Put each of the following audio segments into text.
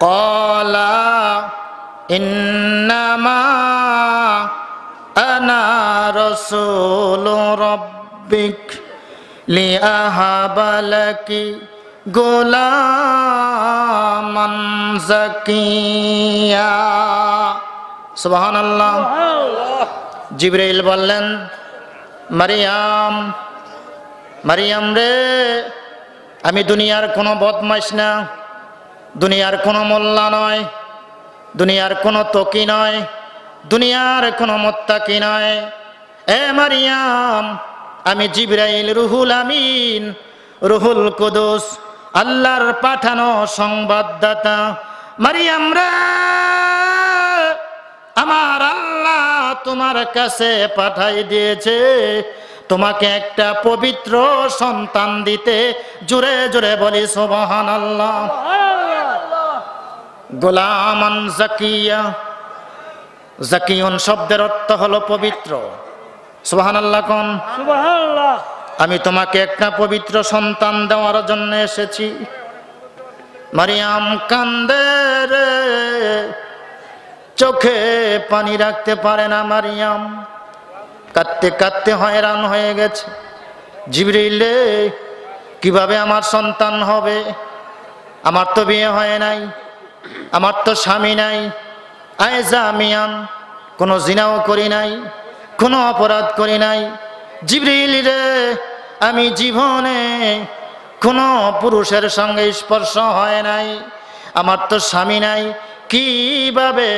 ক্বালা ইন্নামা আনা রাসূলু রাব্বিক লিআহাবা লাকি গোলামান যাকিয়া। সুবহানাল্লাহ। জিবরাইল বললেন, মারিয়াম, মারিয়াম রে, আমি দুনিয়ার কোনো বদমাইশ না, দুনিয়ার কোনো মোল্লা নয়, দুনিয়ার কোনো তকি নয়, দুনিয়ার কোনো মুত্তাকি নয়। এ মারিয়াম, আমি জিবরাইল, রুহুল আমিন, রুহুল কুদুস, আল্লাহর পাঠানো সংবাদদাতা। মারিয়াম রে, আমার আল্লাহ তোমার কাছে পাঠাই দিয়েছে তোমাকে একটা পবিত্র সন্তান দিতে। জোরে জোরে বলি সুবহানাল্লাহ। গোলামান যাকিয়া, যাকিউন শব্দের অর্থ হলো পবিত্র। সুবহানাল্লাহ কোন? সুবহানাল্লাহ। আমি তোমাকে একটা পবিত্র সন্তান দেওয়ার জন্য এসেছি। মারিয়াম কান্দে রে, চোখে পানি রাখতে পারে না। মারিয়াম কাঁদতে কাঁদতে হয়রান হয়ে গেছে। জিবরিল, কিভাবে আমার সন্তান হবে? আমার তো বিয়ে হয় নাই, আমার তো স্বামী নাই, আইজামিয়ান, কোনো জিনাও করি নাই, কোনো অপরাধ করি নাই। জিবরিল রে, আমি জীবনে কোনো পুরুষের সঙ্গে স্পর্শ হয় নাই, আমার তো স্বামী নাই, কিভাবে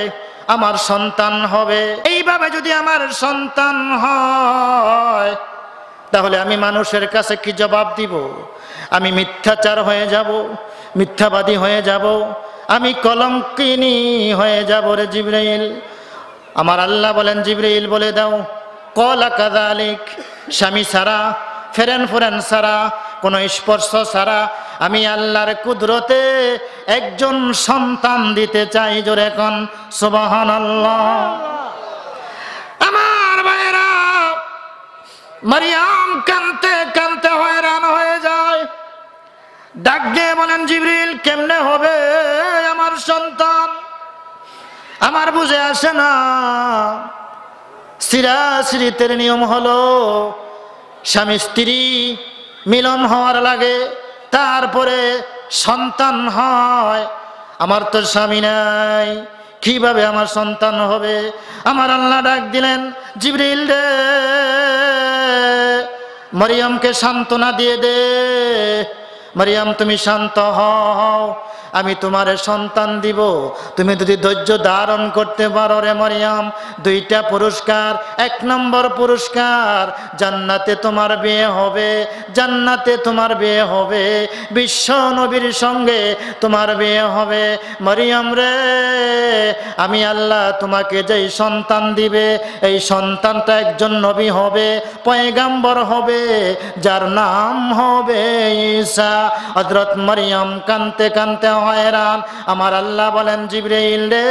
আমার সন্তান হবে? এইভাবে যদি আমার সন্তান হয়, তাহলে আমি মানুষের কাছে কি জবাব দিব? আমি মিথ্যাচার হয়ে যাব, মিথ্যাবাদী হয়ে যাব, আমি কলঙ্কিনী হয়ে যাব রে জিবরাইল। আমার আল্লাহ বলেন, জিবরাইল বলে দাও, ক্বালা কাযালিক, স্বামী ছাড়া, ফেরেন ফুরেন ছাড়া, কোনো স্পর্শ ছাড়া আমি আল্লাহর কুদরতে একজন সন্তান দিতে চাই। জোরে কোন সুবহানাল্লাহ। আমার ভাইরা, মারিয়াম কানতে কানতে হয়রান হয়ে যায়। ডাক দিয়ে বলেন, জিবরিল, কেমনে হবে আমার সন্তান? আমার বুঝে আসে না। সিরাসিরিতের নিয়ম হলো স্বামী স্ত্রী মিলন হওয়ার লাগে, তারপরে সন্তান হয়। আমার তো স্বামী নাই, কিভাবে আমার সন্তান হবে? আমার আল্লাহ ডাক দিলেন, জিবরিল রে, মারিয়ামকে সান্ত্বনা দিয়ে দে। মারিয়াম, তুমি শান্ত হও, আমি তোমার সন্তান দিব। তুমি যদি ধৈর্য ধারণ করতে পারো রে মারিয়াম, দুইটা পুরস্কার। এক নম্বর পুরস্কার, জান্নাতে তোমার বিয়ে হবে, জান্নাতে তোমার বিয়ে হবে, বিশ্ব নবীর সঙ্গে তোমার বিয়ে হবে। মারিয়াম রে, আমি আল্লাহ তোমাকে যেই সন্তান দিবে, এই সন্তানটা একজন নবী হবে, পয়গাম্বর হবে, যার নাম হবে ঈসা। হযরত মারিয়াম কানতে কানতে হয়রান। আমার আল্লাহ বলেন, জিবরাইল রে,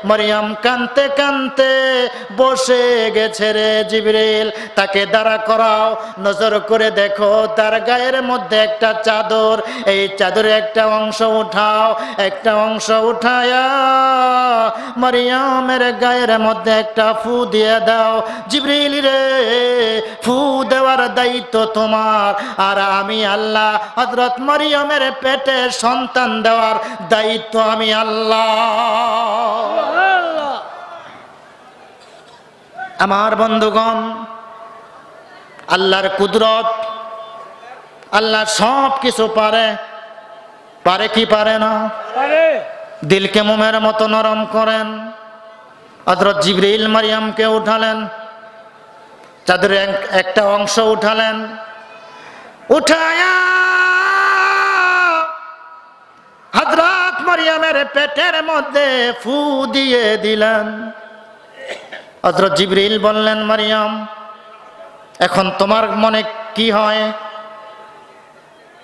মারিয়াম কানতে কানতে বসে গেছে রে জিবরাইল, তাকে দাঁড়া করাও, নজর করে দেখো তার গায়ের মধ্যে একটা চাদর, এই চাদরের একটা অংশ উঠাও, একটা অংশ উঠায়া মারিয়ামের গায়ের মধ্যে একটা ফু দিয়ে দাও। জিবরাইল রে, ফু দেওয়ার দায়িত্ব তোমার, আর আমি আল্লাহ হযরত মারিয়ামের পেটে সন্তান দেওয়ার দায়িত্ব আমি আল্লাহ। আমার বন্ধুগণ, আল্লাহর কুদরত, আল্লাহ সব কিছু পারে। পারে কি পারে না? দিলকে মোমের মতো নরম করেন। হযরত জিবরাইল মারিয়ামকে উঠালেন, চাদরের একটা অংশ উঠালেন, উঠায়া হযরত মারিয়ামের পেটের মধ্যে ফু দিয়ে দিলেন। হযরত জিবরাইল বললেন, মারিয়াম, এখন তোমার মনে কি হয়?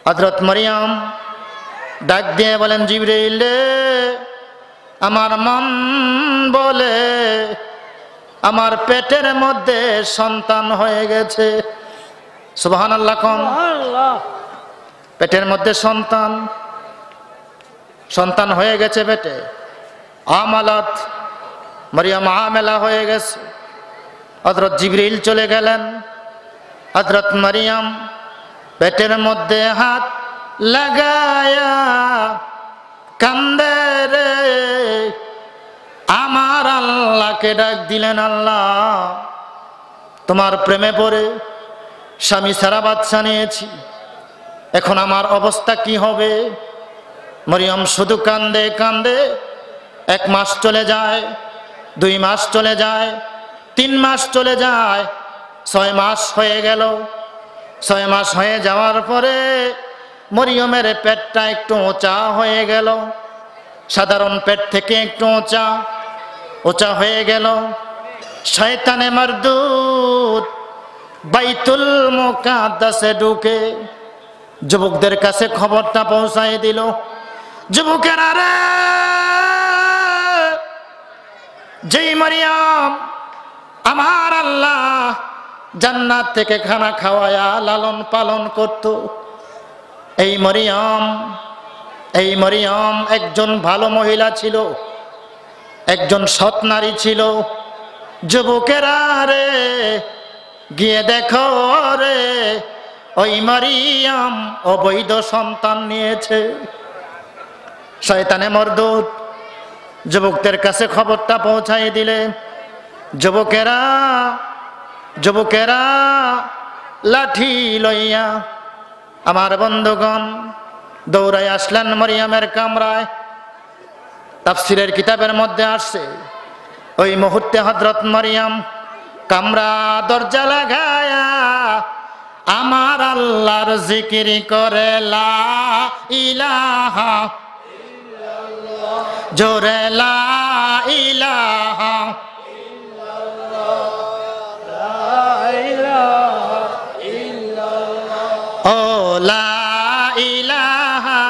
হযরত মারিয়াম ডাক দিয়ে বলেন, জিবরাইল রে, আমার মন বলে আমার পেটের মধ্যে সন্তান হয়ে গেছে। সুবহানাল্লাহ কোন? পেটের মধ্যে সন্তান। সন্তান হয়ে গেছে পেটে, আমালত, মরিয়ম আমেলা হয়ে গেছে। হযরত জিবরিল চলে গেলেন, হযরত মরিয়ম পেটের মধ্যে হাত লাগায়া কান্দে রে, আমার আল্লাহকে ডাক দিলেন, আল্লাহ তোমার প্রেমে পড়ে স্বামী ছাড়া বাচ্চা নিয়েছি, এখন আমার অবস্থা কি হবে? মরিয়ম শুধু কান্দে কান্দে 1 মাস চলে যায়, 2 মাস চলে যায়, 3 মাস চলে যায়, 6 মাস হয়ে গেল। 6 মাস হয়ে যাওয়ার পরে মরিয়মের পেটটা একটু উঁচা হয়ে গেল, সাধারণ পেট থেকে একটু উঁচা হয়ে গেল। শয়তানে মারদুদ বাইতুল মুকাদ্দাসে ঢুকে যুবকদের কাছে খবরটা পৌঁছায় দিল, যুবকেরা রে, যেই মরিয়ম আমার আল্লাহ জান্নাত থেকে খানা খাওয়ায়া লালন পালন করত, এই মরিয়ম একজন ভালো মহিলা ছিল, একজন সৎ নারী ছিল। যুবকেরা রে, গিয়ে দেখো রে, ওই মরিয়ম অবৈধ সন্তান নিয়েছে। শয়তানে মরদুদ যুবকদের কাছে খবরটা পৌঁছাই দিলে যুবকেরা লাঠি লইয়া, আমার বন্ধুগণ, দৌড়াই আসলেন মরিয়মের কামরায়। তাফসীরের কিতাবের মধ্যে আসছে, ওই মুহূর্তে হযরত মরিয়ম কামরা দরজা লাগায়া আমার আল্লাহর জিকির করে, লা ইলাহা ইল্লাল্লাহ, জোরে লা ইলাহা ইল্লাল্লাহ, লা ইলাহা ইল্লাল্লাহ, ও লা ইলাহা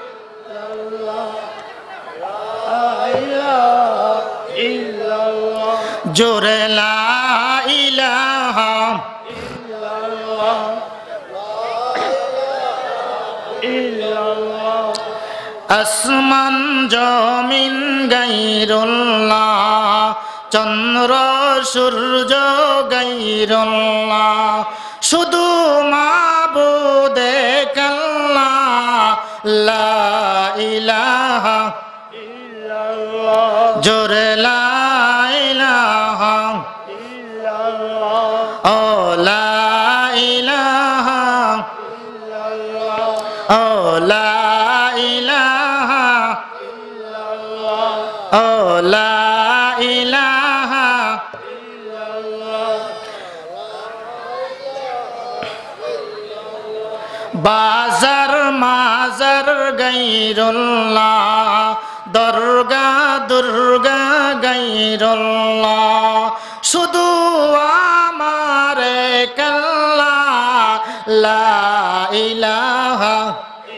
ইল্লাল্লাহ, লা ইলাহা ইল্লাল্লাহ, জোরে লা ইলাহা ইল্লাল্লাহ, ইল্লাল্লাহ। আসমান জমিন গায়রুল্লাহ, চন্দ্র সূর্য গায়রুল্লাহ, শুধু মাবুদে আল্লাহ, লা ইলাহা ইল্লাল্লাহ, জোরে লা ইলাহা ইল্লাল্লাহ, ও লা ইলাহা ইল্লাল্লাহ, ও লা ইলাহা ইল্লাল্লাহ, ও লা ইলাহা ইল্লাল্লাহ। বাজার মাজার গায়রুল্লাহ, দরগা দুর্গা গায়রুল্লাহ, শুধু আমার আল্লাহ, লা ইলাহা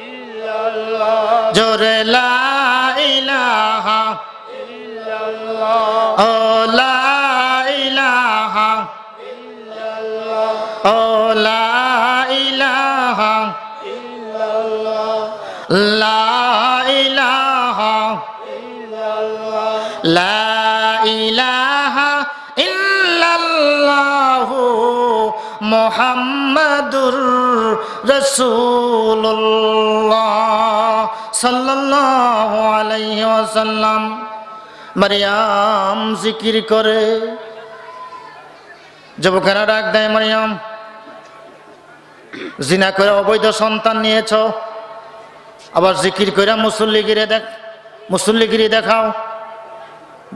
ইল্লাল্লাহ, জোরে লা ইলাহা ইল্লাল্লাহ, ও লা ইলাহা ইল্লাল্লাহ, ও লা ইলাহা ইল্লাল্লাহ, লা ইলাহা ইল্লাল্লাহ, লা ইলাহা ইল্লাল্লাহ, মুহাম্মাদুর রাসূলুল্লাহ সাল্লাল্লাহু আলাইহি ওয়াসাল্লাম। মরিয়ম জিকির করে, যুবকেরা ডাক দেয়, মরিয়ম জিনা করে অবৈধ সন্তান নিয়েছ, আবার জিকির করে মুসল্লিগিরি দেখাও,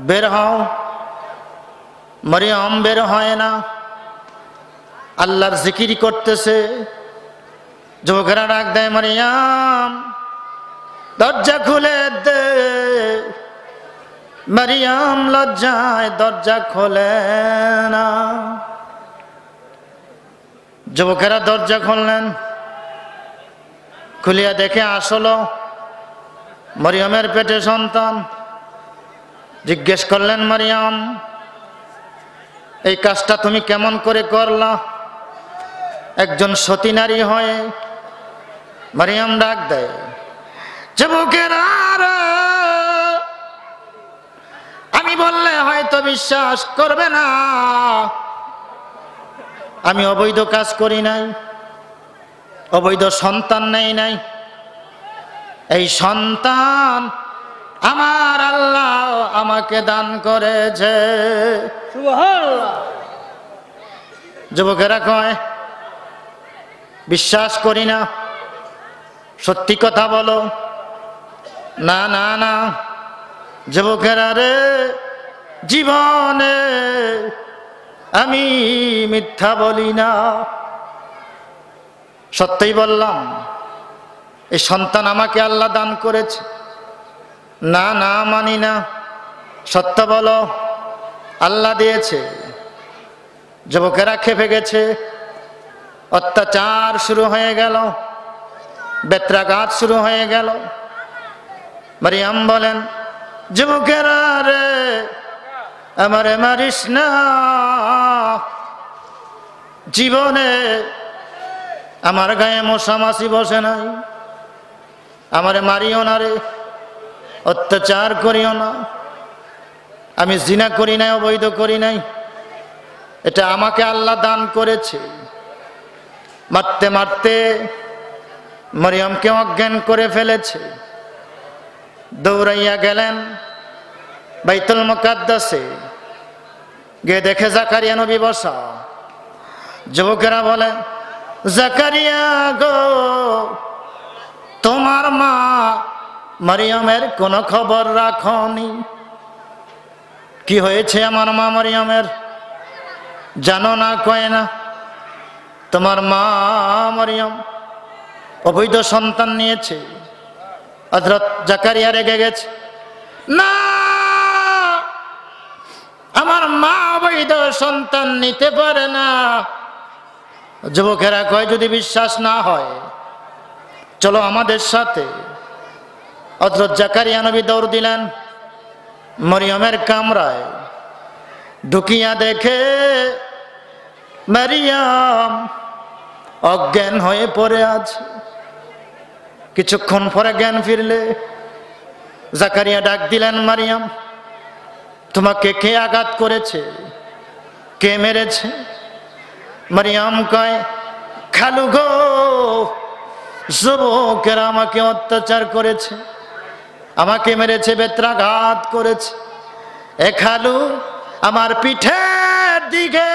বের হও। মরিয়ম বের হয় না, আল্লাহর জিকির করতেছে। যুবকেরা ডাক দেয়, মরিয়ম দরজা খুলে দে। মরিয়ম লজ্জায় দরজা খোলে না। যুবকেরা দরজা খুললেন, খুলিয়া দেখে আসলো মরিয়মের পেটে সন্তান। জিজ্ঞেস করলেন, মরিয়ম এই কাজটা তুমি কেমন করে করলা একজন সতী নারী হয়ে? মরিয়ম ডাক দেয়, যুবকেরা রে, আমি বললে হয়তো বিশ্বাস করবে না, আমি অবৈধ কাজ করি নাই, অবৈধ সন্তান নেই নাই। এই সন্তান আমার আল্লাহ আমাকে দান করেছে। সুবহানাল্লাহ। যুবকেরা কয় বিশ্বাস করি না, সত্যি কথা বলো। না না না যুবকেরা রে, জীবনে আমি মিথ্যা বলি না, সত্যই বললাম। এই সন্তান আমাকে আল্লাহ দান করেছে। না না মানি না, সত্য বলো, আল্লাহ দিয়েছে। যুবকেরা খেপে গেছে, অত্যাচার শুরু হয়ে গেল, বেত্রাঘাত শুরু হয়ে গেল। মারিয়াম বলেন, যুবকেরা রে, আমারে মারিস না, জীবনে আমার গায়ে মশা মাছি বসে নাই, আমারে মারিও না রে, অত্যাচার করিও না। আমি জিনা করি নাই, অবৈধ করি নাই, এটা আমাকে আল্লাহ দান করেছে। মারতে মারতে মরিয়মকে অজ্ঞান করে ফেলেছে। দৌড়াইয়া গেলেন বাইতুল মুকাদ্দাসে, গিয়ে দেখে জাকারিয়া নবী বসা। যুবকেরা বলে, জাকারিয়া গো, তোমার মা মরিয়মের কোনো খবর রাখনি? কি হয়েছে আমার মা মরিয়মের জানো না? কয় না। তোমার মা মরিয়ম অবৈধ সন্তান নিয়েছে। হযরত জাকারিয়া রেগে গেছে, না, আমার মা অবৈধ সন্তান নিতে পারে না। যুবকেরা কয়, যদি বিশ্বাস না হয় চলো আমাদের সাথে। হযরত জাকারিয়া নবী দৌড় দিলেন মরিয়মের কামরায়। ঢুকিয়া দেখে মরিয়ম অজ্ঞান হয়ে পড়ে আছে। কিছুক্ষণ পরে জ্ঞান ফিরলে জাকারিয়া ডাক দিলেন, মরিয়ম, তোমাকে কে আঘাত করেছে, কে মেরেছে? মরিয়ম কয়, খালু গো, যুবকেরা আমাকে অত্যাচার করেছে, আমাকে মেরেছে, বেত্রাঘাত করেছে। এ খালু, আমার পিঠের দিকে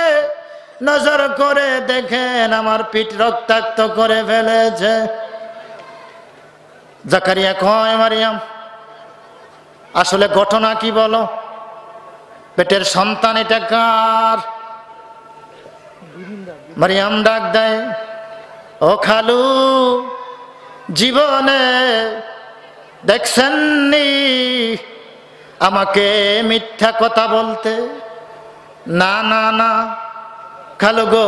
নজর করে দেখেন, আমার পিঠ রক্তাক্ত করে ফেলেছে। জাকারিয়া কয়, মারিয়াম, আসলে ঘটনা কি বলো? পেটের সন্তান এটা কার? মারিয়াম ডাক দেয়, ও খালু, জীবনে দেখছেননি আমাকে মিথ্যা কথা বলতে? না না না খালু গো,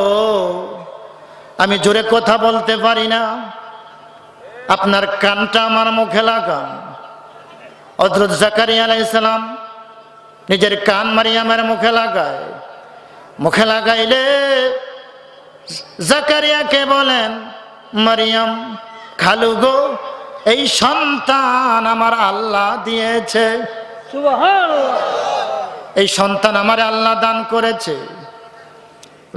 আমি জোরে কথা বলতে পারি না, আপনার কানটা আমার মুখে লাগান। হযরত জাকারিয়া আলাইহিস সালাম নিজের কান মারিয়ামের মুখে লাগায়। মুখে লাগাইলে জাকারিয়াকে বলেন, মারিয়াম, খালু গো, এই সন্তান আমার আল্লাহ দিয়েছে। সুবহানাল্লাহ। এই সন্তান আমার আল্লাহ দান করেছে।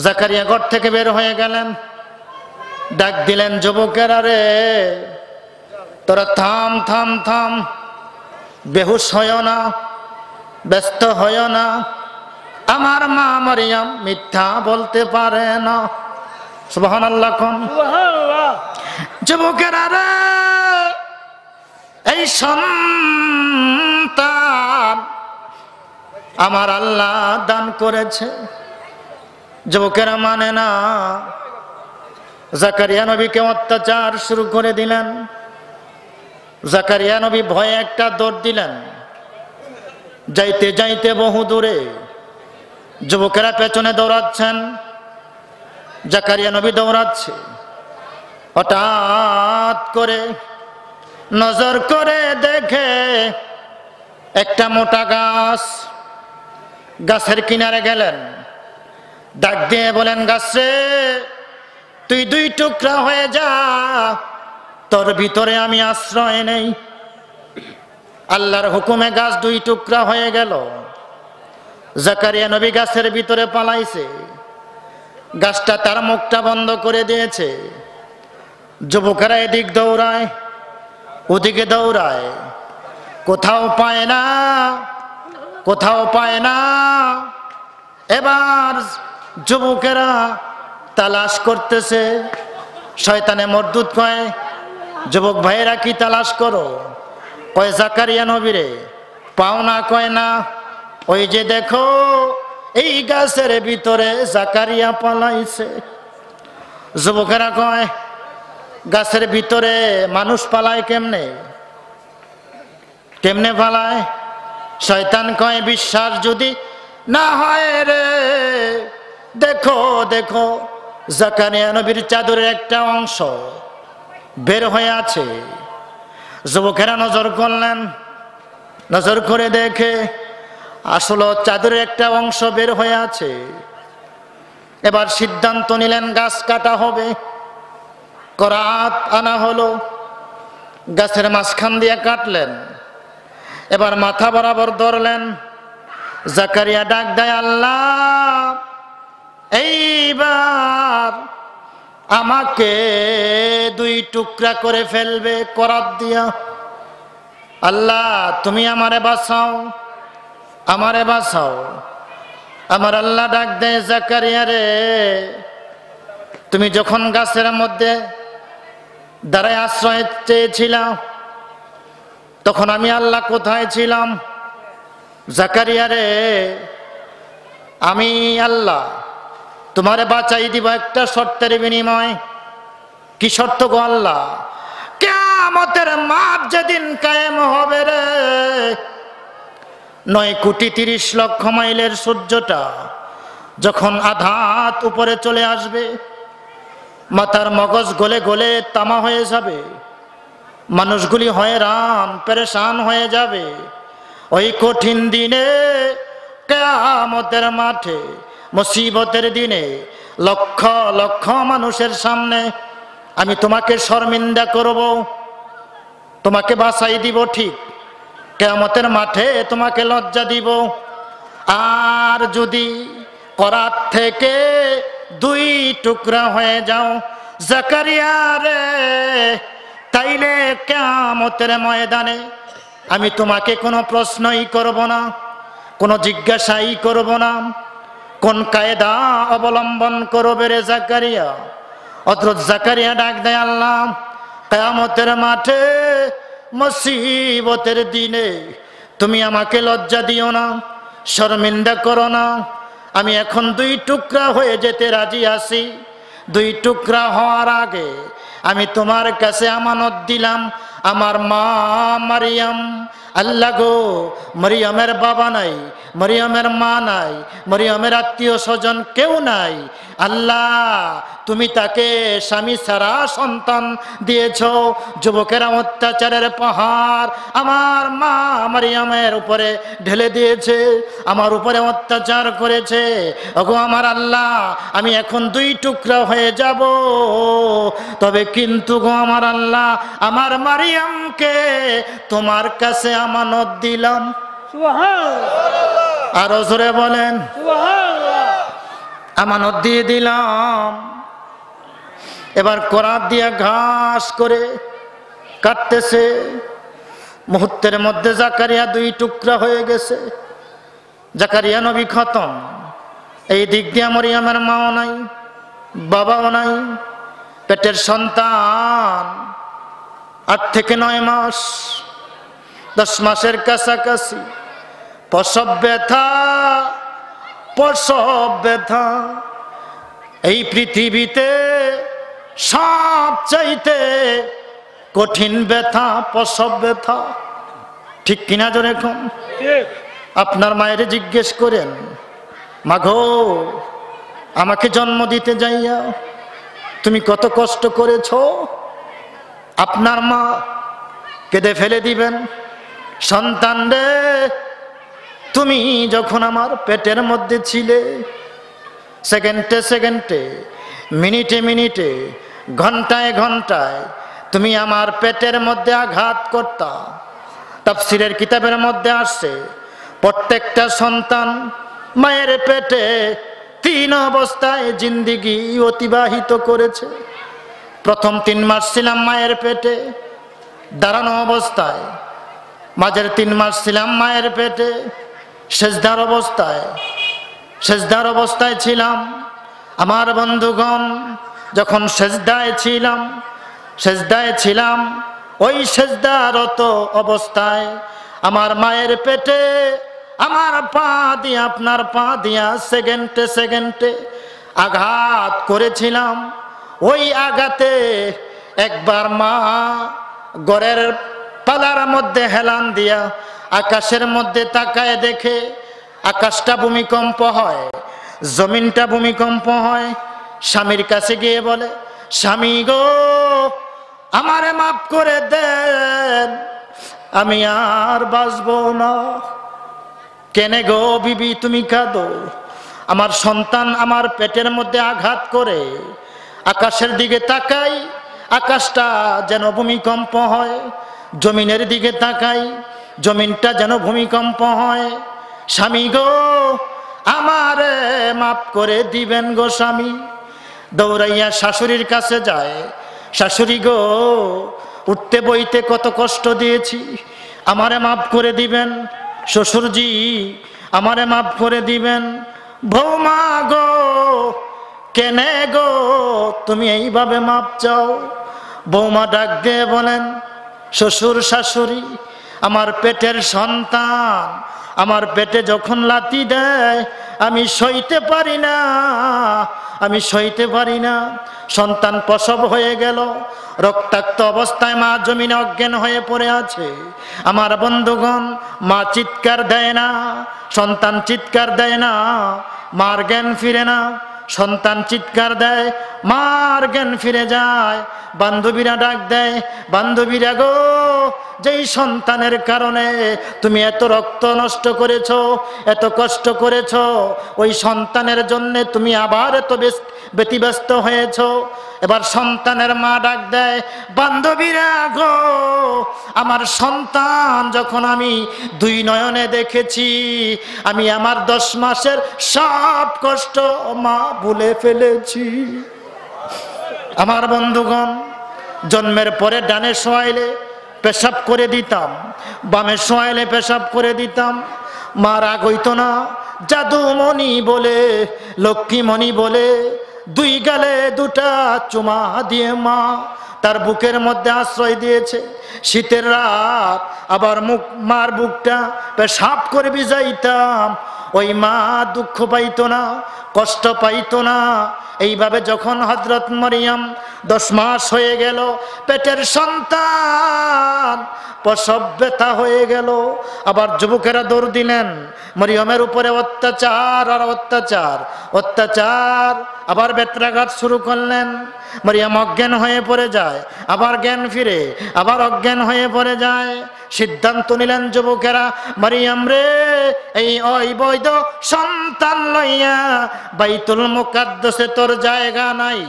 জাকারিয়া ঘর থেকে বের হয়ে গেলেন, ডাক দিলেন, যুবকেরা রে, তোরা থাম থাম থাম, বেহুশ হয় না, ব্যস্ত হয় না, আমার মা মরিয়ম মিথ্যা বলতে পারে না। সুবহানাল্লাহ কোন? সুবহানাল্লাহ। যুবকেরা রে, এই সন্তান আমার আল্লাহ দান করেছে। যুবকেরা মানে না, জাকারিয়া নবীকে অত্যাচার শুরু করে দিলেন। জাকারিয়া নবী ভয়ে একটা দৌড় দিলেন। যাইতে যাইতে বহু দূরে যুবকেরা পেছনে দৌড়াচ্ছেন, জাকারিয়া নবী দৌড়াচ্ছে। হঠাৎ করে নজর করে দেখে একটা মোটা গাছ। গাছের কিনারে গেলেন, ডাক দিয়ে বলেন, গাছে তুই দুই টুকরা হয়ে যা, তোর ভিতরে আমি আশ্রয় নেই। আল্লাহর হুকুমে গাছ দুই টুকরা হয়ে গেল। জাকারিয়া নবী গাছের ভিতরে পালাইছে, গাছটা তার মুখটা বন্ধ করে দিয়েছে। যুবকেরা এদিক দৌড়ায়, ওদিকে দৌড়ায়, কোথাও পায় না, কোথাও পায় না। এবার যুবকেরা তালাশ করতেছে। শয়তানে মরদুদ কয়, যুবক ভাইয়েরা কি তালাশ করো? কয় জাকারিয়া নবীরে পাও না? কয় না, ওই যে দেখো এই গাছের ভিতরে জাকারিয়া পালাইছে। যুবকেরা কয়, গাছের ভিতরে মানুষ পালায় কেমনে? কেমনে পালায়? শয়তান কয়, বিশ্বাস যদি না হয় রে, দেখো দেখো জাকারিয়া নবীর চাদরের একটা অংশ বের হয়ে আছে। যুবকেরা নজর করলেন, নজর করে দেখে আসলে চাদরের একটা অংশ বের হয়ে আছে। এবার সিদ্ধান্ত নিলেন গাছ কাটা হবে। করাত আনা হলো, গাছের মাঝখান দিয়ে কাটলেন। এবার মাথা বরাবর ধরলেন। জাকারিয়া ডাক দেয়, আল্লাহ এইবার আমাকে দুই টুকরা করে ফেলবে করাত দিয়া। আল্লাহ তুমি আমারে বাঁচাও, আমারে বাঁচাও। আমার আল্লাহ ডাক দেয়, জাকারিয়া রে, তুমি যখন গাছের মধ্যে দাঁড়ায় আশ্রয় চেয়েছিলাম, তখন আমি আল্লাহ কোথায় ছিলাম? জাকারিয়া রে, আমি আল্লাহ তোমারে বাঁচাই দিব একটা শর্তের বিনিময়। কি শর্ত গো আল্লাহ? কিয়ামতের মাঠ যেদিন কায়েম হবে রে, 9,30,00,000 মাইলের সূর্যটা যখন আধাত উপরে চলে আসবে, মাথার মগজ গলে গলে তামা হয়ে যাবে, মানুষগুলি হয়রান পেরেশান হয়ে যাবে। ওই কঠিন দিনে, কিয়ামতের মাঠে, মুসিবতের দিনে, লক্ষ লক্ষ মানুষের সামনে আমি তোমাকে শর্মিন্দা করব, তোমাকে বাঁচাই দিব ঠিক, কিয়ামতের মাঠে তোমাকে লজ্জা দিব। আর যদি করাত থেকে দুই টুকরা হয়ে যাও জাকারিয়া রে, তাইলে কিয়ামতের ময়দানে আমি তোমাকে কোনো প্রশ্নই করব না, কোনো জিজ্ঞাসাই করব না। কোন কায়দা অবলম্বন করবে রে জাকারিয়া? হযরত জাকারিয়া ডাক দেয়, আল্লাহ কিয়ামতের মাঠে মুসিবতের দিনে তুমি আমাকে লজ্জা দিও না, শর্মিন্দা করো না। আমি এখন দুই টুকরা হয়ে যেতে রাজি আছি। দুই টুকরা হওয়ার আগে আমি তোমার কাছে আমানত দিলাম আমার মা মারিয়াম। আল্লাহ গো, মরিয়মের বাবা নাই, মরিয়মের মা নাই, মরিয়মের আত্মীয় স্বজন কেউ নাই। আল্লাহ তুমি তাকে স্বামী ছাড়া সন্তান দিয়েছ। যুবকেরা অত্যাচারের পাহাড় আমার মা মারিয়ামের উপরে ঢেলে দিয়েছে, আমার উপরে অত্যাচার করেছে। ওগো আমার আল্লাহ, আমি এখন দুই টুকরা হয়ে যাব, তবে কিন্তু গো আমার আল্লাহ, আমার মারিয়ামকে তোমার কাছে আমানত দিলাম। সুবহানাল্লাহ। আরো জোরে বলেন সুবহানাল্লাহ। আমানত দিয়ে দিলাম। এবার করাত দিয়া ঘাস করে কাটতেছে। মুহূর্তের মধ্যে জাকারিয়া দুই টুকরা হয়ে গেছে। জাকারিয়া নবী খতম। এই দিক দিয়া মরিয়মের মাও নাই, বাবাও নাই। পেটের সন্তান 8 থেকে 9 মাস, 10 মাসের কাছাকাছি। প্রসব ব্যথা, প্রসব ব্যথা। এই পৃথিবীতে সবচাইতে কঠিন ব্যথা প্রসব ব্যথা। ঠিক কিনা জোরে এখন? আপনার মায়ের জিজ্ঞেস করেন, মাগো আমাকে জন্ম দিতে যাইয়া তুমি কত কষ্ট করেছ। আপনার মা কেঁদে ফেলে দিবেন, সন্তান রে তুমি যখন আমার পেটের মধ্যে ছিলে, সেকেন্ডে সেকেন্ডে, মিনিটে মিনিটে, ঘন্টায় ঘন্টায় তুমি আমার পেটের মধ্যে আঘাত করতা। তাফসীরের কিতাবের মধ্যে আসছে প্রত্যেকটা সন্তান মায়ের পেটে 3 অবস্থায় জিন্দেগি অতিবাহিত করেছে। প্রথম 3 মাস ছিলাম মায়ের পেটে দাঁড়ানো অবস্থায়, মাঝের 3 মাস ছিলাম মায়ের পেটে সেজদার অবস্থায় ছিলাম। আমার বন্ধুগণ, যখন সেজদায় ছিলাম ওই সেজদারত অবস্থায় আমার মায়ের পেটে আমার পা দিয়ে আপনার পা দিয়া সেকেন্ডে আঘাত করেছিলাম। ওই আঘাতে একবার মা ঘরের পালার মধ্যে হেলান দিয়া আকাশের মধ্যে তাকায় দেখে আকাশটা ভূমিকম্প হয়, জমিনটা ভূমিকম্প হয়। স্বামীর কাছে গিয়ে বলে, স্বামী গো আমারে মাফ করে দেন, আমি আর বাঁচবো না। কেনে গো বিবি তুমি কাঁদো? আমার সন্তান আমার পেটের মধ্যে আঘাত করে আকাশের দিকে তাকাই, আকাশটা যেন ভূমিকম্প হয়, জমিনের দিকে তাকাই, জমিনটা যেন ভূমিকম্প হয়। স্বামী গো আমারে মাফ করে দিবেন গো স্বামী। দৌড়াইয়া শাশুড়ির কাছে যায়, শাশুড়ি গো উঠতে বইতে কত কষ্ট দিয়েছি, আমারে মাফ করে দিবেন। শ্বশুরজি আমারে মাফ করে দিবেন। বৌমা গো কেনে গো তুমি এইভাবে মাপ চাও? বৌমা ডাক দিয়ে বলেন, শ্বশুর শাশুড়ি আমার পেটের সন্তান আমার পেটে যখন লাথি দেয় আমি সইতে পারি না। সন্তান প্রসব হয়ে গেল, রক্তাক্ত অবস্থায় মা জমিনে অজ্ঞান হয়ে পড়ে আছে। আমার বন্ধুগণ, মা চিৎকার দেয় না, সন্তান চিৎকার দেয় না, মার জ্ঞান ফিরে না। সন্তান চিৎকার দেয়, মার জ্ঞান ফিরে যায়। বান্ধবীরা ডাক দেয়, বান্ধবীরা গো যেই সন্তানের কারণে তুমি এত রক্ত নষ্ট করেছো, এত কষ্ট করেছো, ওই সন্তানের জন্য তুমি আবার এত ব্যতিব্যস্ত হয়েছো। এবার সন্তানের মা ডাক দেয়, বান্ধবীরা গো আমার সন্তান যখন আমি 2 নয়নে দেখেছি, আমি আমার 10 মাসের সব কষ্ট মা ভুলে ফেলেছি। আমার বন্ধুগণ, জন্মের পরে ডানে শোয়াইলে পেশাব করে দিতাম, বামে শোয়াইলে পেশাব করে দিতাম। মা রাগ হইতো না, জাদুমণি বলে লক্ষ্মীমণি বলে 2 গালে 2টা চুমা দিয়ে মা তার বুকের মধ্যে আশ্রয় দিয়েছে। শীতের রাত আবার মার বুকটা পেশাব করে ভিজাইতাম। ওই মা দুঃখ পাইতো না, কষ্ট পাইতো না। এইভাবে যখন হযরত মরিয়ম 10 মাস হয়ে গেল, পেটের সন্তান প্রসব ব্যথা হয়ে গেল, আবার যুবকেরা দৌড় দিলেন মরিয়মের উপরে অত্যাচার আর অত্যাচার। আবার বেত্রাঘাত শুরু করলেন। মরিয়ম অজ্ঞান হয়ে পড়ে যায়, আবার জ্ঞান ফিরে, আবার অজ্ঞান হয়ে পড়ে যায়। সিদ্ধান্ত নিলেন যুবকেরা, মরিয়ম রে এই অবৈধ সন্তান লইয়া বাইতুল মুকাদ্দাসে তোর জায়গা নাই,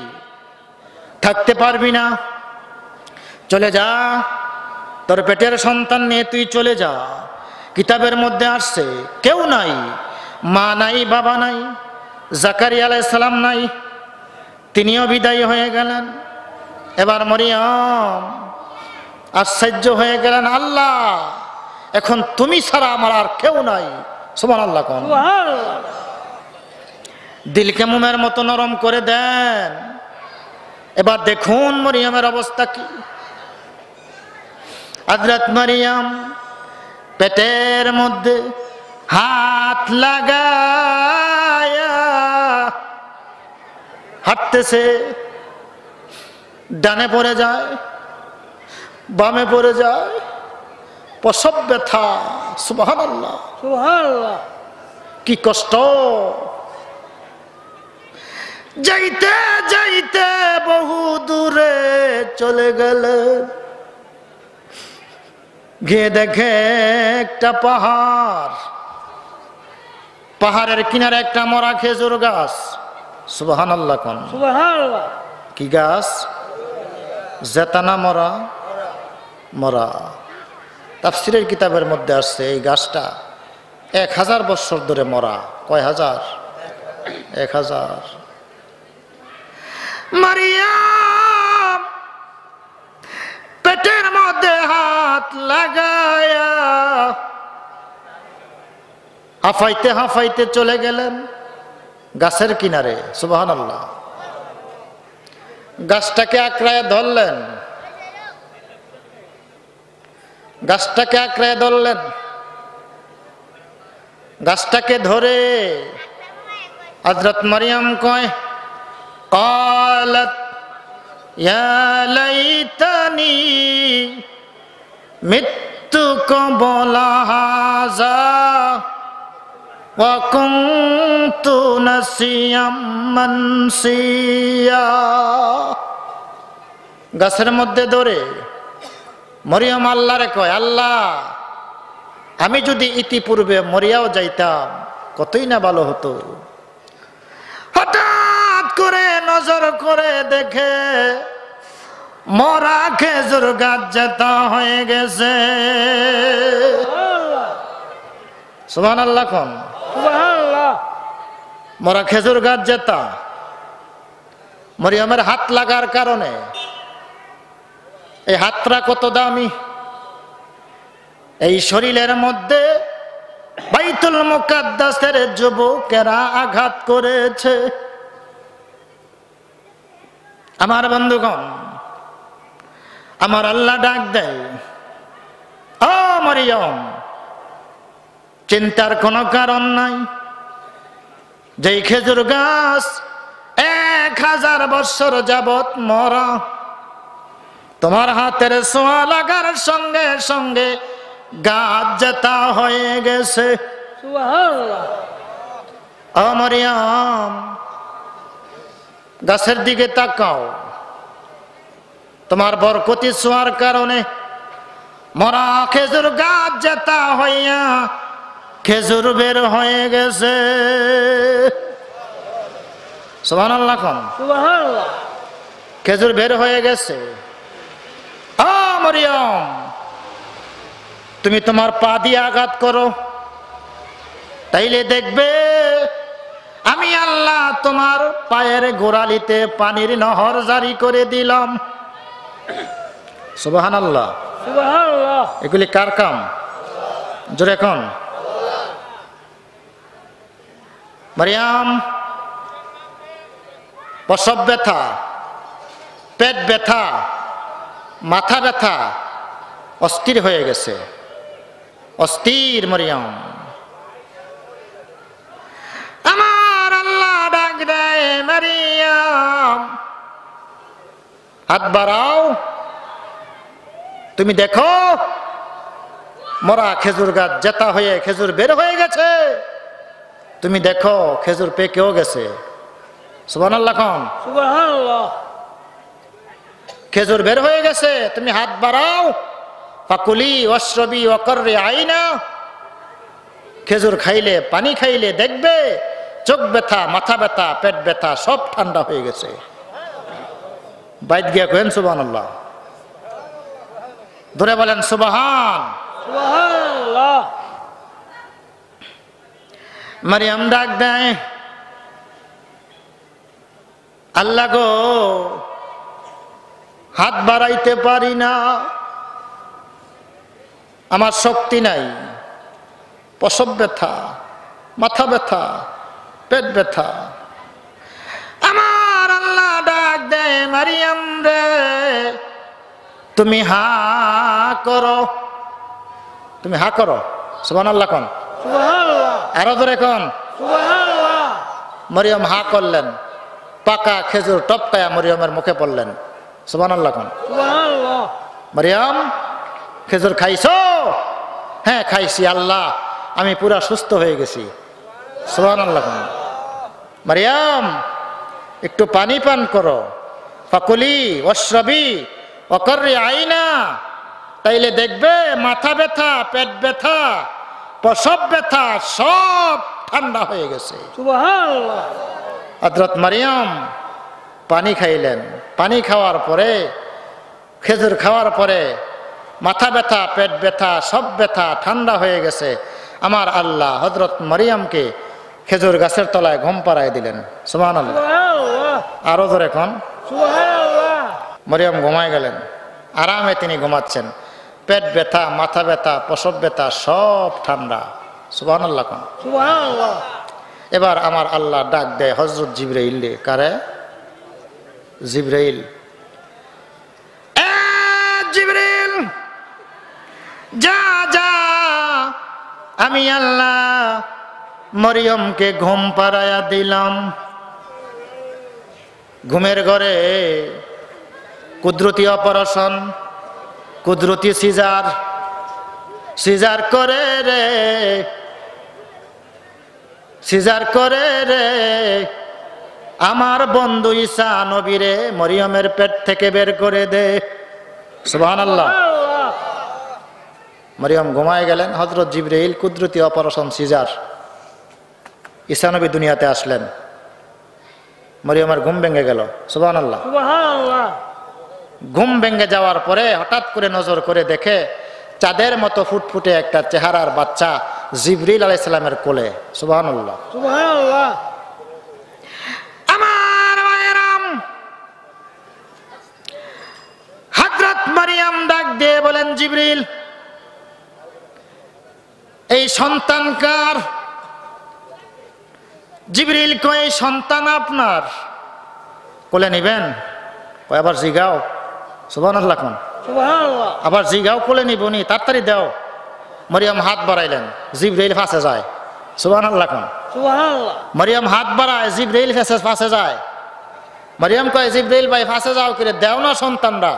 থাকতে পারবি না, চলে যা, তোর পেটের সন্তান নিয়ে তুই চলে যা। কিতাবের মধ্যে আসছে কেউ নাই, মা নাই, বাবা নাই, জাকারিয়া আলাইহিস সালাম নাই, তিনিও বিদায় হয়ে গেলেন। এবার মরিয়ম আশ্চর্য হয়ে গেলেন, আল্লাহ এখন তুমি ছাড়া আমার আর কেউ নাই। সুবহানাল্লাহ। কোন দিলকে মোমের মতো নরম করে দেন। এবার দেখুন মরিয়মের অবস্থা কি। হযরত মরিয়ম পেটের মধ্যে হাত লাগায়া হাঁটতেছে, ডানে পড়ে যায়, বামে পড়ে যায়, প্রসব ব্যথা। সুবহানাল্লাহ, সুবহানাল্লাহ। কি কষ্ট। যাইতে যাইতে বহু দূরে চলে গেলে গিয়ে দেখে একটা পাহাড়, পাহাড়ের কিনারে একটা মরা খেজুর গাছ। সুবহানাল্লাহ। কোন সুবহানাল্লাহ। কি গাছ? জেতানা মরা। তাফসিরের কিতাবের মধ্যে আসছে এই গাছটা 1000 বছর ধরে মরা। কয় হাজার? 1000। মারিয়াম পেটের মধ্যে হাত লাগায়া হাফাইতে হাফাইতে চলে গেলেন গাছের কিনারে। সুবহানাল্লাহ। গাছটাকে আঁকড়ায় ধরলেন, গাছটাকে আঁকড়ায় ধরলেন। গাছটাকে ধরে হযরত মারিয়াম কয়, قالت يا ليتني مت قبل هذا وكنت نسيا منسيا। গাছের মধ্যে ধরে মরিয়ম আল্লাহরে কয়, আল্লাহ আমি যদি ইতিপূর্বে মরিয়াও যাইতাম কতই না ভালো হতো। হঠাৎ করে নজর করে দেখে মরা খেজুর গাছ যেতা হয়ে গেছে। সুবহানাল্লাহ কোন? সুবহানাল্লাহ। মরা খেজুর গাছ যেতা। মরিয়মের হাত লাগার কারণে, এই হাতটা কত দামি। এই শরীরের মধ্যে বাইতুল মুকাদ্দাসের যুবকেরা আঘাত করেছে। আমার বন্ধুগণ, আমার আল্লাহ ডাক দেয়, ও মরিয়ম চিন্তার কোনো কারণ নাই। যেই খেজুর গাছ 1000 বছর যাবত মরা, তোমার হাতের ছোঁয়া লাগার সঙ্গে সঙ্গে গাছ যেতা হয়ে গেছে। সুবহানাল্লাহ। ও মরিয়ম গাছের দিকে তাকাও, তোমার বরকতি ছোঁয়ার কারণে মরা খেজুর গাছ যেতা হইয়া খেজুর বের হয়ে গেছে। সুবহানাল্লাহ কোন? সুবহানাল্লাহ। খেজুর বের হয়ে গেছে। ও মরিয়ম তুমি তোমার পা দিয়ে আঘাত করো, তাইলে দেখবে আমি আল্লাহ তোমার পায়ের গোড়ালিতে পানির নহর জারি করে দিলাম। সুবহানাল্লাহ। সুবহানাল্লাহ। এগুলি কার কাম? জোরে কোন? মারিয়াম প্রসব ব্যথা, পেট ব্যথা, মাথা ব্যথা, অস্থির হয়ে গেছে। অস্থির মরিয়ম। আমার আল্লাহ ডাক দেয়, মারিয়াম হাত বাড়াও, তুমি দেখো মরা খেজুর গাছ জেতা হয়ে খেজুর বের হয়ে গেছে। তুমি দেখো খেজুর পেকেও গেছে। সুবহানাল্লাহ কোন? সুবহানাল্লাহ। খেজুর বের হয়ে গেছে, তুমি হাত বাড়াও। ফাকুলি ওয়াশরবি ওয়াকররি আইনা, খেজুর খাইলে পানি খাইলে দেখবে চোখ ব্যথা, মাথা ব্যথা, পেট ব্যথা সব ঠান্ডা হয়ে গেছে। বাইত গিয়া কহেন সুবহানাল্লাহ। ধরে বলেন সুবহান। সুবহানাল্লাহ। মারিয়াম ডাক দেয়, আল্লাহ গো হাত বাড়াইতে পারি না, আমার শক্তি নাই। প্রসব ব্যথা, মাথা ব্যথা, পেট ব্যথা। আমার আল্লাহ ডাক দেয়, মারিয়াম রে তুমি হা করো, তুমি হা করো। সুবহানাল্লাহ কোন? সুবহানাল্লাহ। আরো ধরে কোন? সুবহানাল্লাহ। মরিয়ম হা করলেন, পাকা খেজুর টপকায়া মরিয়মের মুখে পড়লেন। সুবহানাল্লাহ কোন? সুবহানাল্লাহ। মরিয়ম খেজুর খাইছো? হ্যাঁ খাইছি আল্লাহ, আমি পুরা সুস্থ হয়ে গেছি। সুবহানাল্লাহ কোন? মরিয়ম একটু পানি পান করো। ফাকুলি ওয়াশরবি ওয়াকররি আইনা, তাইলে দেখবে মাথা ব্যথা, পেট ব্যথা, প্রসব ব্যথা সব ঠান্ডা হয়ে গেছে। সুবহানাল্লাহ। হযরত মারিয়াম পানি খাইলেন। পানি খাওয়ার পরে, খেজুর খাওয়ার পরে মাথা ব্যথা, পেট ব্যথা, সব ব্যথা ঠান্ডা হয়ে গেছে। আমার আল্লাহ হযরত মারিয়ামকে খেজুর গাছের তলায় ঘুম পাড়ায় দিলেন। সুবহানাল্লাহ। সুবহানাল্লাহ। আরো জোরে কোন সুবহানাল্লাহ। মারিয়াম ঘুমায় গেলেন, আরামে তিনি ঘুমাচ্ছেন। পেট ব্যথা, মাথা ব্যথা, প্রসব ব্যথা সব ঠান্ডা। সুবহানাল্লাহ কোন। সুবহানাল্লাহ। এবার আমার আল্লাহ ডাক দেয় হযরত জিবরাইল। কারে? জিবরাইল। জিবরাইল যা যা, আমি আল্লাহ মরিয়মকে ঘুম পাড়ায়া দিলাম। ঘুমের ঘরে কুদরতি অপারেশন, কুদরতি সিজার, সিজার করে রে, সিজার করে রে আমার বন্ধু ঈসা নবীরে মরিয়মের পেট থেকে বের করে দে। সুবহানাল্লাহ। মরিয়ম ঘুমায় গেলেন, হযরত জিবরাইল কুদরতি অপারেশন সিজার, ঈসা নবী দুনিয়াতে আসলেন। মরিয়মের ঘুম ভেঙে গেল। সুবহানাল্লাহ। সুবহানাল্লাহ। ঘুম ভেঙে যাওয়ার পরে হঠাৎ করে নজর করে দেখে চাঁদের মতো ফুটফুটে একটা চেহারার বাচ্চা জিবরিল আলাইহিস সালামের কোলে। সুবহানাল্লাহ। সুবহানাল্লাহ। আমার মায়েরাম, হযরত মারিয়াম ডাক দিয়ে বলেন, জিবরিল এই সন্তান কার? জিবরিল কয় সন্তান আপনার, কোলে নিবেন? কয় আবার জিগাও। সুবহানাল্লাহ কোন। সুবহানাল্লাহ। আবার জিগাও, কোলে নিবনি, তাড়াতাড়ি দাও। মরিয়ম হাত বাড়াইলেন, জিবরাইল ফাঁসে যায়। সুবহানাল্লাহ কোন। সুবহানাল্লাহ। মরিয়ম হাত বাড়ায়, জিবরাইল ফাঁসে যায়। মরিয়ম কয় জিবরাইল ভাই ফাঁসে যাও করে দেও না সন্তানরা।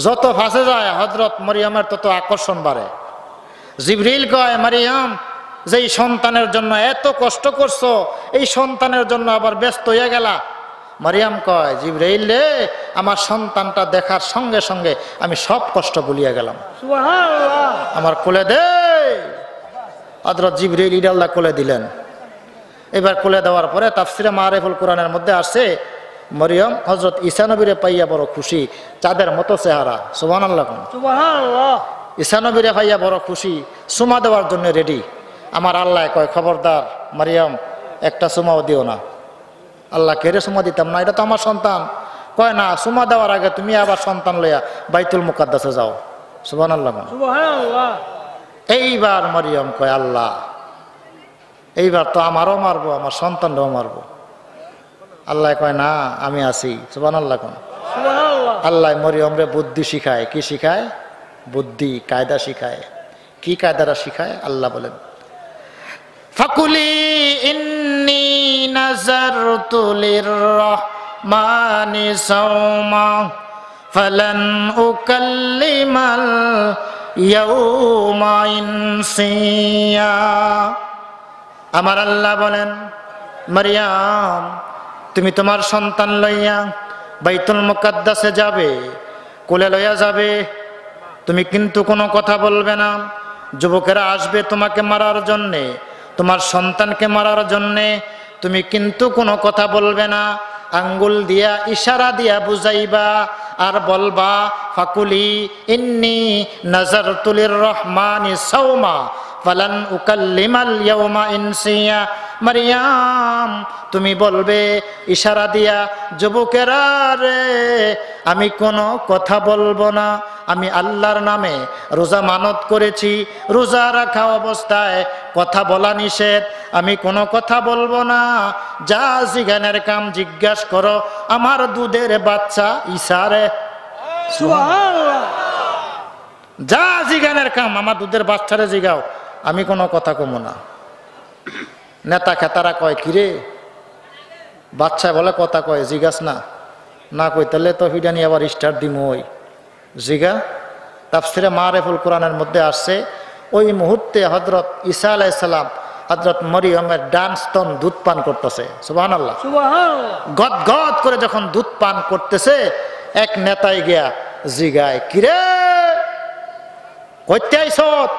যত ফাঁসে যায় হযরত মরিয়মের তত আকর্ষণ বাড়ে। জিবরাইল কয় মারিয়াম, যেই সন্তানের জন্য এত কষ্ট করছো, এই সন্তানের জন্য আবার ব্যস্ত হয়ে গেলা। মারিয়াম কয় জিবরাইল রে, আমার সন্তানটা দেখার সঙ্গে সঙ্গে আমি সব কষ্ট ভুলিয়ে গেলাম। সুবহানাল্লাহ। আমার কোলে দে। হযরত জিবরাইল ইদাল্লাহ কোলে দিলেন। এবার কোলে দেওয়ার পরে তাফসিরে মারিফুল কোরআনের মধ্যে আসে মরিয়ম হযরত ঈসা নবীরে পাইয়া বড় খুশি, চাঁদের মতো চেহারা। সুবহানাল্লাহ। সুবহানাল্লাহ। ঈসা নবীরে পাইয়া বড় খুশি, চুমা দেওয়ার জন্য রেডি। আমার আল্লাহ কয় খবরদার মারিয়াম, একটা চুমাও দিও না। আল্লাহ কেড়ে চুমা দিতাম না, এটা তো আমার সন্তান। কয় না, চুমা দেওয়ার আগে তুমি আবার সন্তান লইয়া বাইতুল মুকাদ্দাসে যাও। সুবহানাল্লাহ। সুবহানাল্লাহ। এইবার মরিয়ম কয় আল্লাহ, এইবার তো আমারও মারবো, আমার সন্তানরাও মারবো। আল্লাহ কয় না, আমি আছি। সুবহানাল্লাহ। সুবহানাল্লাহ। আল্লাহ মরিয়মরে বুদ্ধি শিখায়। কি শিখায়? বুদ্ধি, কায়দা শিখায়। কি কায়দাটা শিখায়? আল্লাহ বলেন, ফাকুলি ইন্নী নাযারতু লিররহমানি সাওমা ফালান উকাল্লিমাল ইয়াউমা ইনসিয়া। আমার আল্লাহ বলেন, মারিয়াম তুমি তোমার সন্তান লইয়া বাইতুল মুকাদ্দাসে যাবে, কোলে লইয়া যাবে। তুমি কিন্তু কোনো কথা বলবে না। যুবকেরা আসবে তোমাকে মারার জন্যে, তোমার সন্তানকে মারার জন্যে। তুমি কিন্তু কোনো কথা বলবে না। আঙ্গুল দিয়া ইশারা দিয়া বুঝাইবা আর বলবা ফাকুলি ইন্নী নাযারতু লিররহমানি সাওমা ফালান উকাল্লিমাল ইয়াউমা ইনসিয়া। মারিয়াম তুমি বলবে ইশারা দিয়া, যুবকেরা রে আমি কোনো কথা বলবো না। আমি আল্লাহর নামে রোজা মানত করেছি, রোজা রাখা অবস্থায় কথা বলা নিষেধ। আমি কোনো কথা বলবো না। যা জিজ্ঞানের কাম জিজ্ঞাস করো আমার দুধের বাচ্চা ঈসারে। সুবহানাল্লাহ। যা জিজ্ঞানের কাম আমার দুধের বাচ্চারে জিগাও, আমি কোনো কথা কমো না। নেতা খেতারা কয় কিরে, বাচ্চা বলে কথা কয়, জিগাস না, না কই তাহলে তো ফিডানি আবার স্টার্ট দিম। ওই জিগা। তাফসিরে মারিফুল কোরআনের মধ্যে আসছে ওই মুহূর্তে হযরত ঈসা আলাইহিস সালাম হযরত মরিয়মের ডান স্তন দুধ পান করতেছে। সুবহানাল্লাহ। সুবহানাল্লাহ। গদ গদ করে যখন দুধ পান করতেছে, এক নেতায় গিয়া জিগায় কিরে কইতে আইছত?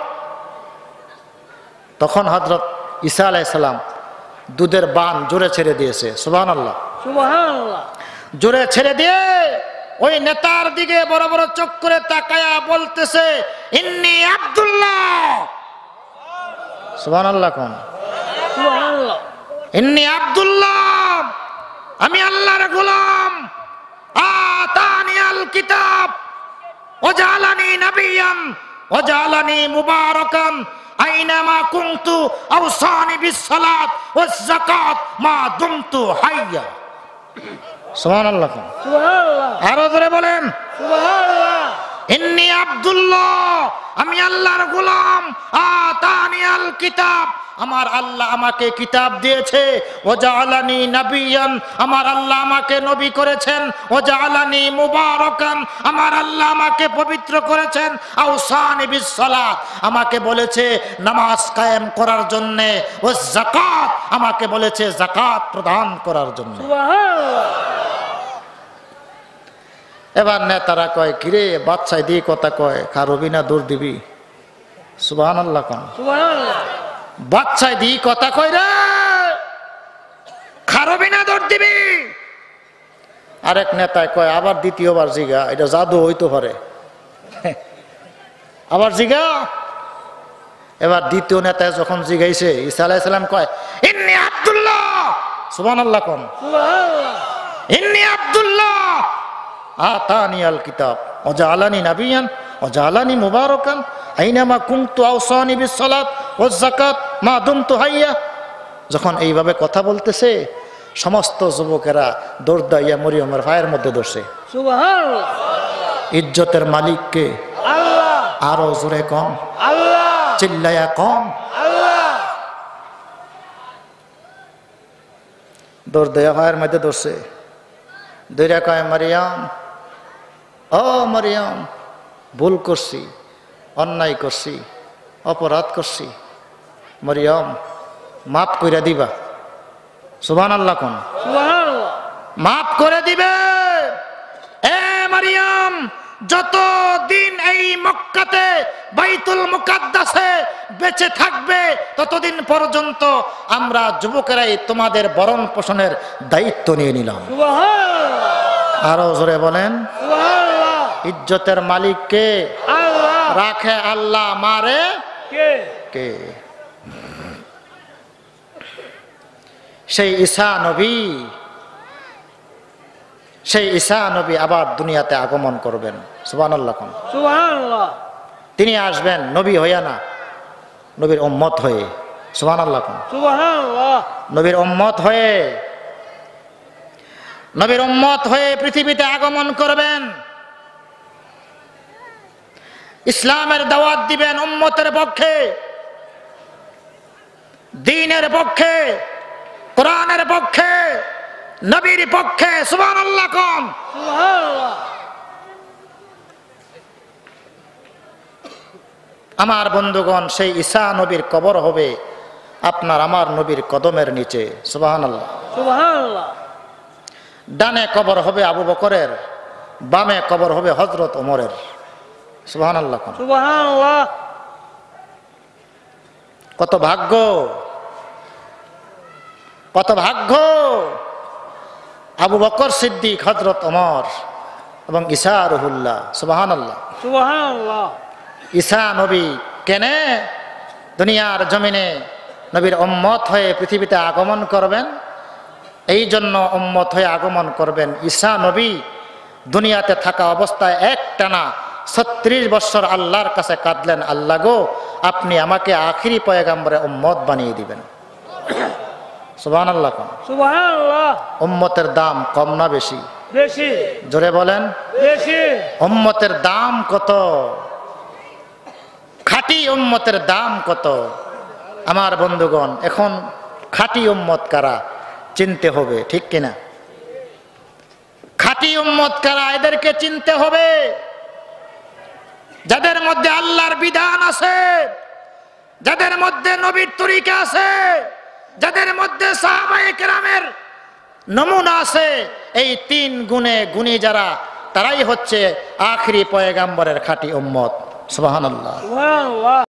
তখন হযরত ঈসা আলাইহিস সালাম দুধের বান জোরে ছেড়ে দিয়েছে। সুবহানাল্লাহ। সুবহানাল্লাহ। জোরে ছেড়ে দিয়ে ওই নেতার দিকে বড় বড় চোখ করে তাকায়া বলতেছে, ইন্নী আব্দুল্লাহ। সুবহানাল্লাহ কোন? সুবহানাল্লাহ। ইন্নী আব্দুল্লাহ, আমি আল্লাহর গোলাম। আতানিয়াল কিতাব ওয়াজআলানি নাবিয়ান ওয়াজআলানি মুবারাকান আইনামা কুনতু আওসানি বিসসালাত ওয়াজ যাকাত মা দুমতু হাইয়া। সুবহানাল্লাহ। সুবহানাল্লাহ। আরো জোরে বলেন, সুবহানাল্লাহ। ইন্নী আব্দুল্লাহ, আমি আল্লাহর গোলাম। আতানিয়াল কিতাব, আমার আল্লাহ আমাকে কিতাব দিয়েছে। ওয়াজআলানি নাবিয়ান, আমার আল্লাহ আমাকে নবী করেছেন। ওয়াজআলানি মুবারাকান, আমার আল্লাহ আমাকে পবিত্র করেছেন। আওসানি বিসসালাত, আমাকে বলেছে নামাজ কায়েম করার জন্য। ওয়াজ যাকাত, আমাকে বলেছে যাকাত প্রদান করার জন্য। সুবহানাল্লাহ। এবার নেতারা কয়, কিরে বাচ্চাই দিয়ে কথা কয়, খারবি না দৌড় দিবি? সুবহানাল্লাহ কোন? সুবহানাল্লাহ। বাচ্চাই দি কথা কয় রে, খারবি না দৌড় দিবি? আরেক নেতায় কয়, আবার দ্বিতীয়বার জিগা, এটা জাদু হইতে পারে, আবার জিগা। এবার দ্বিতীয় নেতায় যখন জিগাইছে, ঈসা আলাইহিস সালাম কয়, ইন্নী আব্দুল্লাহ। সুবহানাল্লাহ কোন? সুবহানাল্লাহ। ইন্নী আব্দুল্লাহ আতানিয়াল কিতাব ওয়াজআলানি নাবিয়ান ওয়াজআলানি মুবারাকান আইনামা কুনতু আওসানি বিসসালাত ওয়াজ যাকাত মা দুমতু হাইয়া। যখন এইভাবে কথা বলতেছে, সমস্ত যুবকেরা দৌড় দাইয়া মরিয়মের পায়ের মধ্যে ধরছে। সুবহানাল্লাহ। ইজ্জতের মালিককে আল্লাহ। আরো জোরে কম, আল্লাহ। চিল্লায়া কম। আল্লাহ। দৌড় দেয়া পায়ের মধ্যে ধরছে। দৌড়া কয়, মারিয়াম, ও মারিয়াম, ভুল করছি, অন্যায় করছি, অপরাধ করছি, মারিয়াম মাফ করে দিবা। সুবহানাল্লাহ কোন? সুবহানাল্লাহ। মাফ করে দিবে। এ মারিয়াম, যতদিন এই মক্কাতে বাইতুল মুকাদ্দাসে বেঁচে থাকবে, ততদিন পর্যন্ত আমরা যুবকেরাই তোমাদের ভরণ পোষণের দায়িত্ব নিয়ে নিলাম। সুবহানাল্লাহ। আরো জোরে বলেন, সুবহানাল্লাহ। ইজ্জতের মালিক কে? আল্লাহ। রাখে আল্লাহ, মারে কে? কে? সেই ঈসা নবী, সেই ঈসা নবী আবার দুনিয়াতে আগমন করবেন। সুবহানাল্লাহ। সুবহানাল্লাহ। তিনি আসবেন নবী হইয়া না, নবীর উম্মত হয়ে। সুবহানাল্লাহ। সুবহানাল্লাহ। নবীর উম্মত হয়ে, নবীর উম্মত হয়ে পৃথিবীতে আগমন করবেন। ইসলামের দাওয়াত দিবেন উম্মতের পক্ষে, দ্বীনের পক্ষে, কোরআনের পক্ষে, নবীর পক্ষে। সুবহানাল্লাহ কোন? সুবহানাল্লাহ। আমার বন্ধুগণ, সেই ঈসা নবীর কবর হবে আপনার আমার নবীর কদমের নিচে। সুবহানাল্লাহ। সুবহানাল্লাহ। ডানে কবর হবে আবু বকরের, বামে কবর হবে হযরত ওমরের। সুবহানাল্লাহ। সুবহানাল্লাহ। কত ভাগ্য, কত ভাগ্য! আবু বকর সিদ্দিক, হযরত ওমর এবং ঈসা রুহুল্লাহ। সুবহানাল্লাহ। সুবহানাল্লাহ। ঈসা নবী কেনে দুনিয়ার জমিনে নবীর উম্মত হয়ে পৃথিবীতে আগমন করবেন? এই জন্য উম্মত হয়ে আগমন করবেন। ঈসা নবী দুনিয়াতে থাকা অবস্থায় একটানা 36 বছর আল্লাহর কাছে কাঁদলেন, আল্লাহ গো, আপনি আমাকে আখিরি পয়গাম্বরে উম্মত বানিয়ে দিবেন। সুবহানাল্লাহ। সুবহানাল্লাহ। উম্মতের দাম কম না বেশি? বেশি। জোরে বলেন, বেশি। উম্মতের দাম কত? খাঁটি উম্মতের দাম কত? আমার বন্ধুগণ, এখন খাঁটি উম্মত কারা চিনতে হবে, ঠিক কিনা? খাঁটি উম্মত কারা, এদেরকে চিনতে হবে। যাদের মধ্যে আল্লাহর বিধান আছে, যাদের মধ্যে নবীর তরিকা আছে, যাদের মধ্যে সাহাবায়ে কেরামের নমুনা আছে, এই 3 গুণে গুণী যারা, তারাই হচ্ছে আখিরি পয়গাম্বরের খাঁটি উম্মত। সুবহানাল্লাহ। সুবহানাল্লাহ।